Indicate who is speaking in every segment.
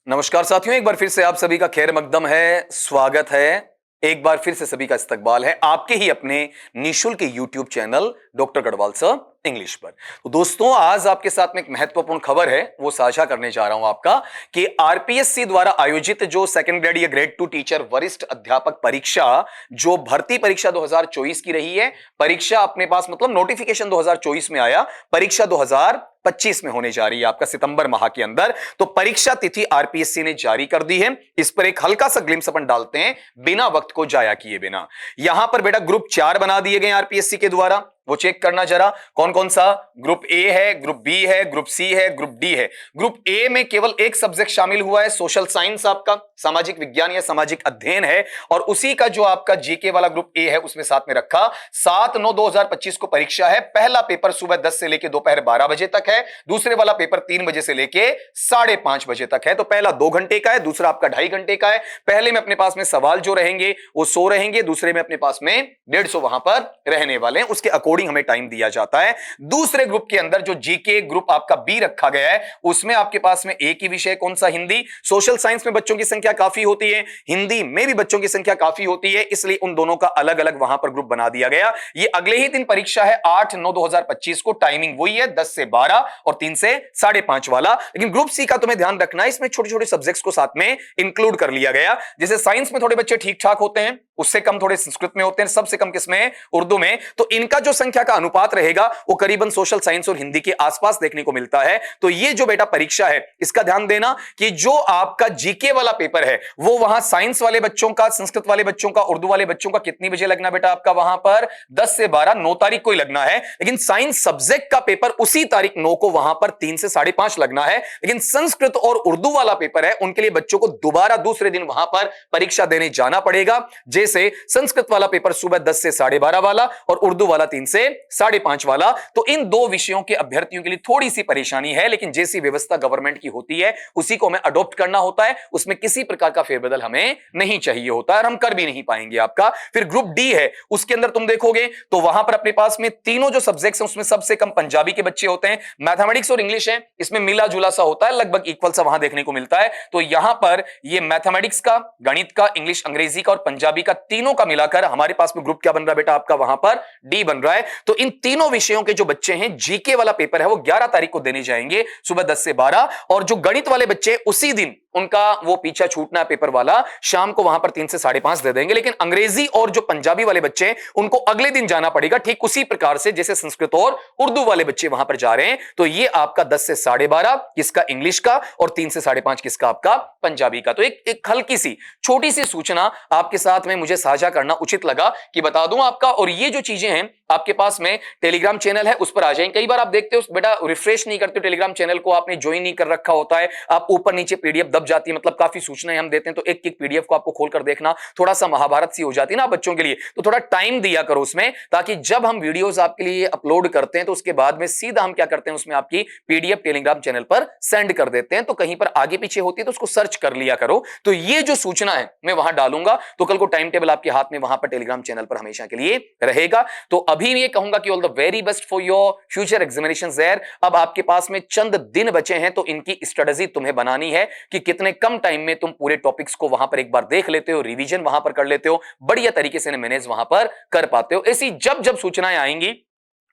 Speaker 1: नमस्कार साथियों, एक बार फिर से आप सभी का खैर मकदम है, स्वागत है। एक बार फिर से सभी का इस्तकबाल है आपके ही अपने निशुल्क YouTube channel doctor Garhwal sir English पर। तो दोस्तों, आज आपके साथ में एक महत्वपूर्ण खबर है, वो साझा करने जा रहा हूं आपका कि आरपीएससी द्वारा आयोजित जो सेकंड ग्रेड या ग्रेड 2 टीचर वरिष्ठ अध्यापक परीक्षा, जो भर्ती परीक्षा 2024 की रही है, परीक्षा अपने पास मतलब नोटिफिकेशन 2024 में आया, परीक्षा 2025 में होने जा रही है आपका सितंबर माह के अंदर। तो परीक्षा तिथि आरपीएससी ने जारी कर दी है। इस पर एक हल्का सा ग्लिम्स अपन डालते हैं बिना वक्त को जाया किए बिना। यहां पर बेटा ग्रुप 4 बना दिए गए आरपीएससी के द्वारा, वो चेक करना जरा कौन कौन सा। ग्रुप ए है, ग्रुप बी है, ग्रुप सी है, ग्रुप डी है। ग्रुप ए में केवल एक सब्जेक्ट शामिल हुआ है, सोशल साइंस, आपका सामाजिक विज्ञान या सामाजिक अध्ययन है, और उसी का जो आपका जीके वाला ग्रुप ए है उसमें साथ में रखा। 7/9/2025 को परीक्षा है। पहला पेपर सुबह 10 से लेकर दोपहर 12 बजे तक है, दूसरे वाला पेपर 3 बजे से लेके 5:30 बजे तक है। तो पहला 2 घंटे का है, दूसरा आपका 2.5 घंटे का है। पहले में अपने पास में सवाल जो रहेंगे वो 100 रहेंगे, दूसरे में अपने पास में 150 वहां पर रहने वाले हैं, उसके अकॉर्डिंग हमें टाइम दिया जाता है। दूसरे ग्रुप के अंदर जो जीके ग्रुप आपका बी रखा गया है, उसमें आपके पास में एक ही विषय कौन सा, हिंदी। सोशल साइंस में बच्चों की संख्या काफी होती है, हिंदी में भी बच्चों की संख्या काफी होती है, इसलिए उन दोनों का अलग अलग वहां पर ग्रुप बना दिया गया। ये अगले ही दिन परीक्षा है 8/9/2025 को, टाइमिंग वही है 10 से 12 और 3 से 5:30 वाला। लेकिन ग्रुप सी का तुम्हें ध्यान रखना है, इसमें छोटे छोटे सब्जेक्ट्स को साथ में इंक्लूड कर लिया गया। जैसे साइंस में थोड़े बच्चे ठीक ठाक होते हैं, उससे कम थोड़े संस्कृत में होते हैं, सबसे कम किसमें, उर्दू में। तो इनका जो संख्या का अनुपात रहेगा वो करीबन सोशल साइंस और हिंदी के आसपास देखने को मिलता है। तो ये जो बेटा परीक्षा है, इसका ध्यान देना कि जो आपका जीके वाला पेपर है वो वहां साइंस वाले बच्चों का, संस्कृत वाले बच्चों का, उर्दू वाले बच्चों का कितनी बजे लगना बेटा, आपका वहां पर 10 से 12 9 तारीख को ही लगना है। लेकिन साइंस सब्जेक्ट का पेपर उसी तारीख 9 को वहां पर 3 से 5:30 लगना है। लेकिन संस्कृत और उर्दू वाला पेपर है, उनके लिए बच्चों को दोबारा दूसरे दिन वहां पर परीक्षा देने जाना पड़ेगा। जैसे संस्कृत वाला पेपर सुबह 10 से 12:30 वाला और उर्दू वाला 3 से 5:30 वाला। तो इन दो विषयों के अभ्यर्थियों के लिए थोड़ी सी परेशानी है, लेकिन जैसी व्यवस्था गवर्नमेंट की होती है उसी को हमें अडॉप्ट करना होता है, उसमें किसी प्रकार का फेरबदल हमें नहीं चाहिए होता है और हम कर भी नहीं पाएंगे आपका। फिर ग्रुप डी है, उसके अंदर तुम देखोगे तो वहां पर अपने पास में तीनों जो सब्जेक्ट्स हैं उसमें सबसे कम पंजाबी के बच्चे होते हैं, मैथमेटिक्स और इंग्लिश है, इसमें मिला जुला सा होता है, लगभग इक्वल सा वहां देखने को मिलता है। तो यहां पर ये मैथमेटिक्स का, गणित का, इंग्लिश अंग्रेजी का और पंजाबी का, तीनों का मिलाकर हमारे पास में ग्रुप क्या बन रहा है बेटा, आपका वहां पर डी बन रहा है। तो इन तीनों विषयों के जो बच्चे हैं, जीके वाला पेपर है वो 11 तारीख को देने जाएंगे सुबह 10 से 12, और जो गणित वाले बच्चे उसी दिन उनका वो पीछा छूटना है पेपर वाला, शाम को वहां पर 3 से 5:30 दे देंगे। लेकिन अंग्रेजी और जो पंजाबी वाले बच्चे उनको अगले दिन जाना पड़ेगा, ठीक उसी प्रकार से जैसे संस्कृत और उर्दू वाले बच्चे वहां पर जा रहे हैं। तो ये आपका 10 से 12:30 किसका, इंग्लिश का, और 3 से 5:30 किसका, आपका पंजाबी का। तो एक हल्की सी छोटी सी सूचना आपके साथ में मुझे साझा करना उचित लगा कि बता दूं आपका। और ये जो चीजें हैं आपके पास में टेलीग्राम चैनल है, उस पर आ जाएंगे। कई बार आप देखते हो बेटा रिफ्रेश नहीं करते हो टेलीग्राम चैनल को, आपने ज्वाइन नहीं कर रखा होता है, आप ऊपर नीचे पीडीएफ दब जाती है, मतलब काफी सूचनाएं हम देते हैं, तो एक एक पीडीएफ को आपको खोलकर देखना थोड़ा सा महाभारत सी हो जाती है ना बच्चों के लिए। तो थोड़ा टाइम दिया करो उसमें, ताकि जब हम वीडियोस आपके लिए अपलोड करते हैं तो उसके बाद में सीधा हम क्या करते हैं, उसमें आपकी पीडीएफ टेलीग्राम चैनल पर सेंड कर देते हैं। तो कहीं पर आगे पीछे होती है तो उसको सर्च कर लिया करो। तो ये जो सूचना है मैं वहां डालूंगा, तो कल को टाइम टेबल आपके हाथ में वहां पर टेलीग्राम चैनल पर हमेशा के लिए रहेगा। तो अभी ये कहूंगा कि all the very best for your future examinations there. अब आपके पास में चंद दिन बचे हैं, तो इनकी स्ट्रेटजी तुम्हें बनानी है कि कितने कम टाइम में तुम पूरे टॉपिक्स को वहां पर एक बार देख लेते हो, रिवीजन वहां पर कर लेते हो, बढ़िया तरीके से मैनेज वहां पर कर पाते हो। ऐसी जब जब सूचनाएं आएंगी,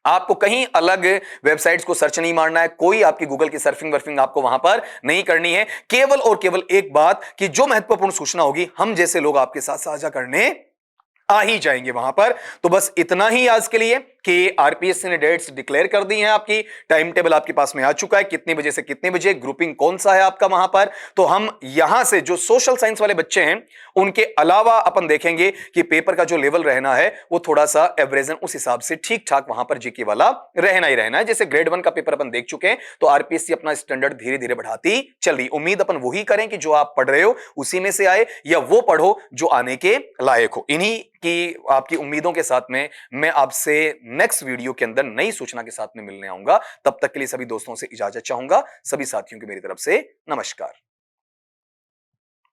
Speaker 1: आपको कहीं अलग वेबसाइट्स को सर्च नहीं मारना है, कोई आपकी गूगल की सर्फिंग वर्फिंग आपको वहां पर नहीं करनी है। केवल और केवल एक बात कि जो महत्वपूर्ण सूचना होगी हम जैसे लोग आपके साथ साझा करने आ ही जाएंगे वहां पर। तो बस इतना ही आज के लिए कि आरपीएससी ने डेट्स डिक्लेयर कर दी हैं, आपकी टाइम टेबल आपके पास में आ चुका है, कितने बजे से कितने बजे, ग्रुपिंग कौन सा है आपका वहां पर। तो हम यहां से जो सोशल साइंस वाले बच्चे हैं उनके अलावा अपन देखेंगे कि पेपर का जो लेवल रहना है वो थोड़ा सा एवरेजन उस हिसाब से ठीक ठाक वहां पर जीके वाला रहना ही रहना है। जैसे ग्रेड 1 का पेपर अपन देख चुके हैं, तो आरपीएससी अपना स्टैंडर्ड धीरे धीरे बढ़ाती चल रही। उम्मीद अपन वही करें कि जो आप पढ़ रहे हो उसी में से आए, या वो पढ़ो जो आने के लायक हो। इन्हीं की आपकी उम्मीदों के साथ में मैं आपसे नेक्स्ट वीडियो के अंदर नई सूचना के साथ में मिलने आऊंगा। तब तक के लिए सभी दोस्तों से इजाजत चाहूंगा। सभी साथियों की मेरी तरफ से नमस्कार।